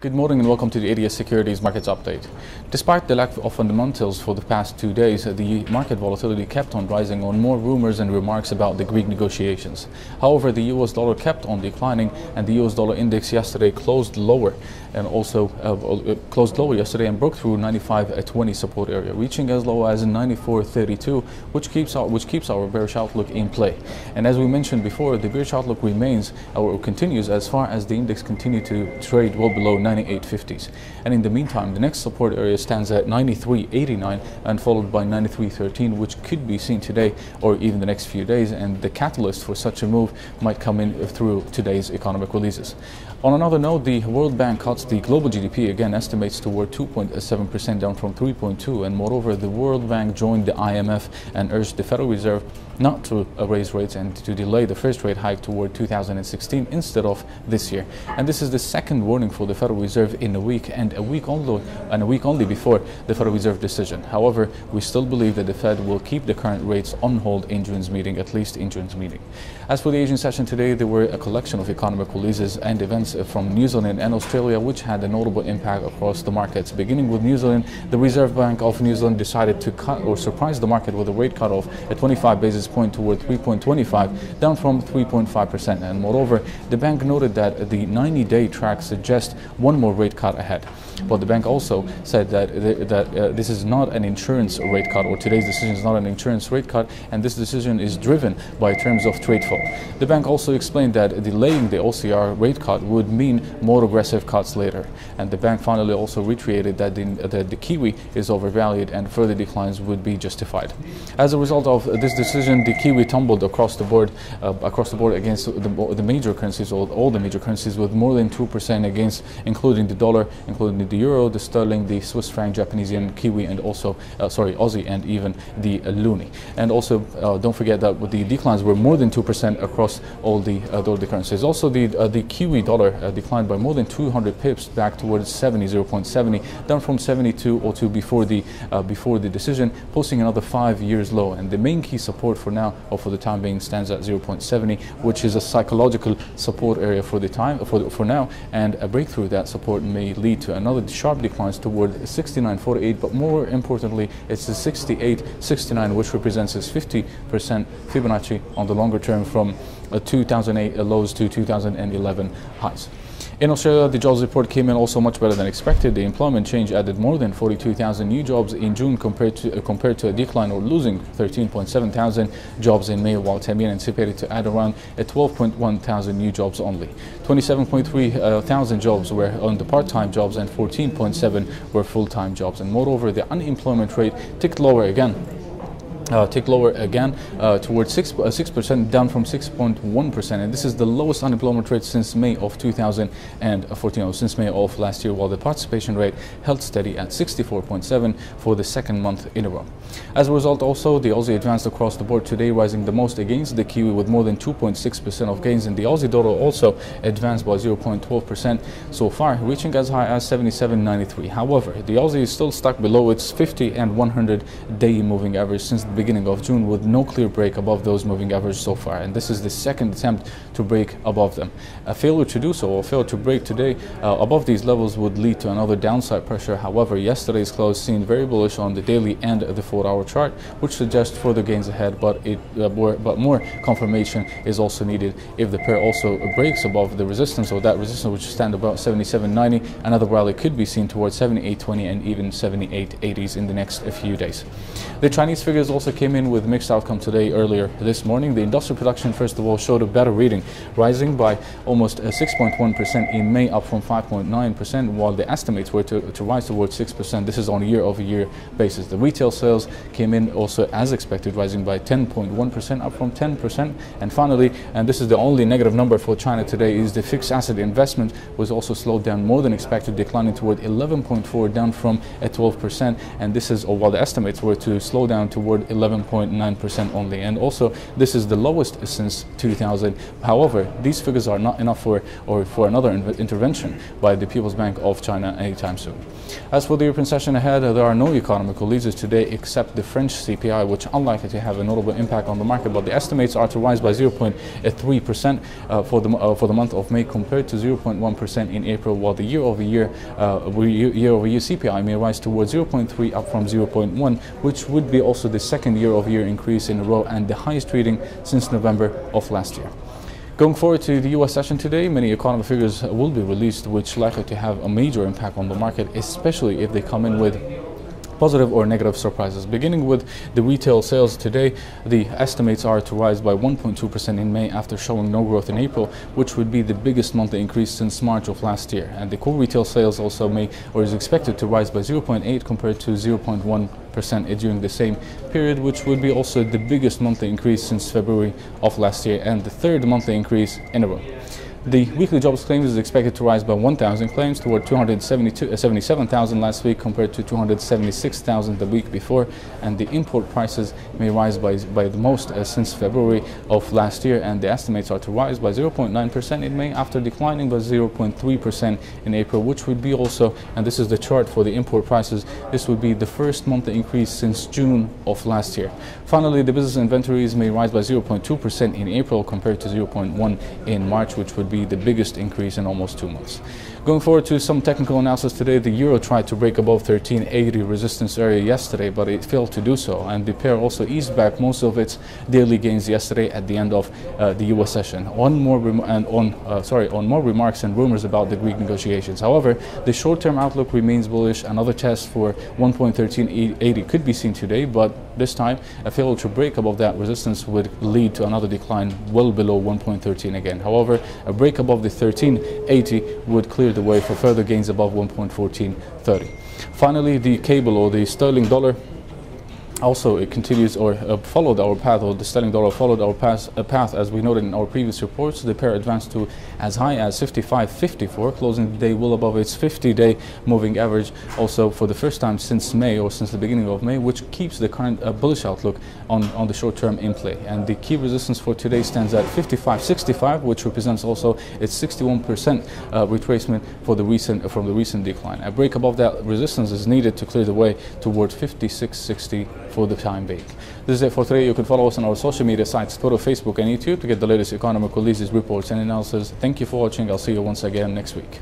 Good morning and welcome to the ADS Securities Markets Update. Despite the lack of fundamentals for the past 2 days, the market volatility kept on rising on more rumors and remarks about the Greek negotiations. However, the US dollar kept on declining and the US dollar index yesterday closed lower yesterday and broke through 95.20 support area, reaching as low as 94.32, which keeps our bearish outlook in play. And as we mentioned before, the bearish outlook remains or continues as far as the index continue to trade well below 98.50s. And in the meantime, the next support area stands at 93.89 and followed by 93.13, which could be seen today or even the next few days, and the catalyst for such a move might come in through today's economic releases. On another note, the World Bank cuts the global GDP again, estimates toward 2.7% down from 3.2, and moreover the World Bank joined the IMF and urged the Federal Reserve not to raise rates and to delay the first rate hike toward 2016 instead of this year. And this is the second warning for the Federal Reserve in a week, and a week only before the Federal Reserve decision. However, we still believe that the Fed will keep the current rates on hold in June's meeting, at least in June's meeting. As for the Asian session today, there were a collection of economic releases and events from New Zealand and Australia which had a notable impact across the markets. Beginning with New Zealand, the Reserve Bank of New Zealand decided to cut or surprise the market with a rate cutoff at 25 basis point toward 3.25, down from 3.5%. And moreover, the bank noted that the 90-day track suggests one more rate cut ahead. But the bank also said that this is not an insurance rate cut, or today's decision is not an insurance rate cut, and this decision is driven by terms of trade flow. The bank also explained that delaying the OCR rate cut would mean more aggressive cuts later. And the bank finally also reiterated that the Kiwi is overvalued and further declines would be justified. As a result of this decision, the Kiwi tumbled across the board against the major currencies, all the major currencies, with more than 2% against, including the dollar, including the euro, the sterling, the Swiss franc, Japanese yen, Kiwi, and also Aussie, and even the loonie. And also don't forget that the declines were more than 2% across all the currencies. Also the Kiwi dollar declined by more than 200 pips back towards 0.70, down from 72.02 before the decision, posting another 5 years low. And the main key support for now, or for the time being, stands at 0.70, which is a psychological support area for now, and a breakthrough that support may lead to another sharp declines toward 69.48, but more importantly it's the 68.69, which represents its 50% Fibonacci on the longer term from 2008 lows to 2011 highs. In Australia, the jobs report came in also much better than expected. The employment change added more than 42,000 new jobs in June compared to a decline or losing 13.7 thousand jobs in May, while TME anticipated to add around 12.1 thousand new jobs only. 27.3 thousand jobs were on the part-time jobs and 14.7 were full-time jobs. And moreover, the unemployment rate ticked lower again towards 6%, down from 6.1%, and this is the lowest unemployment rate since May of 2014, or since May of last year, while the participation rate held steady at 64.7 for the second month in a row. As a result, also the Aussie advanced across the board today, rising the most against the Kiwi with more than 2.6% of gains, and the Aussie dollar also advanced by 0.12% so far, reaching as high as 77.93. However, the Aussie is still stuck below its 50 and 100-day moving average since the beginning of June, with no clear break above those moving averages so far, and this is the second attempt to break above them. A failure to do so, or failure to break today above these levels, would lead to another downside pressure. However, yesterday's close seemed very bullish on the daily and the 4-hour chart, which suggests further gains ahead, but more confirmation is also needed. If the pair also breaks above the resistance, or that resistance which stands about 77.90, another rally could be seen towards 78.20 and even 78.80s in the next few days. The Chinese figures also came in with mixed outcome today. Earlier this morning, the industrial production first of all showed a better reading, rising by almost 6.1% in May, up from 5.9%, while the estimates were to rise towards 6%. This is on a year-over-year basis. The retail sales came in also as expected, rising by 10.1%, up from 10%. And finally, and this is the only negative number for China today, is the fixed asset investment was also slowed down more than expected, declining toward 11.4, down from 12%. And this is, or while the estimates were to slow down toward 11.9% only. And also, this is the lowest since 2000. However, these figures are not enough for another intervention by the People's Bank of China anytime soon. As for the European session ahead, there are no economic leaders today except the French CPI, which is unlikely to have a notable impact on the market, but the estimates are to rise by 0.3% for the month of May compared to 0.1% in April, while the year-over-year CPI may rise towards 0.3 up from 0.1, which would be also the second year-over-year increase in a row and the highest reading since November of last year. Going forward to the US session today, many economic figures will be released, which likely to have a major impact on the market, especially if they come in with positive or negative surprises. Beginning with the retail sales today, the estimates are to rise by 1.2% in May after showing no growth in April, which would be the biggest monthly increase since March of last year. And the core retail sales also is expected to rise by 0.8 compared to 0.1% during the same period, which would be also the biggest monthly increase since February of last year and the third monthly increase in a row. The weekly jobs claims is expected to rise by 1,000 claims toward 277,000 last week compared to 276,000 the week before, and the import prices may rise by the most since February of last year, and the estimates are to rise by 0.9% in May after declining by 0.3% in April, which would be also, and this is the chart for the import prices, this would be the first monthly increase since June of last year. Finally, the business inventories may rise by 0.2% in April compared to 0.1% in March, which would be the biggest increase in almost 2 months. Going forward to some technical analysis today, the euro tried to break above 1380 resistance area yesterday, but it failed to do so, and the pair also eased back most of its daily gains yesterday at the end of the US session on more remarks and rumors about the Greek negotiations. However, the short-term outlook remains bullish. Another test for 1.1380 could be seen today, but this time a failure to break above that resistance would lead to another decline well below 1.13 again. However, a break above the 1380 would clear the way for further gains above 1.1430. Finally, the cable or the sterling dollar also it continues followed our path, or the sterling dollar followed our path as we noted in our previous reports. The pair advanced to as high as 55.54, closing the day well above its 50-day moving average, also for the first time since May, or since the beginning of May, which keeps the current bullish outlook on the short term in play. And the key resistance for today stands at 55.65, which represents also its 61% retracement from the recent decline. A break above that resistance is needed to clear the way towards 56.60 for the time being. This is it for today. You can follow us on our social media sites, Twitter, Facebook and YouTube to get the latest economic releases, reports and analysis. Thank you for watching. I'll see you once again next week.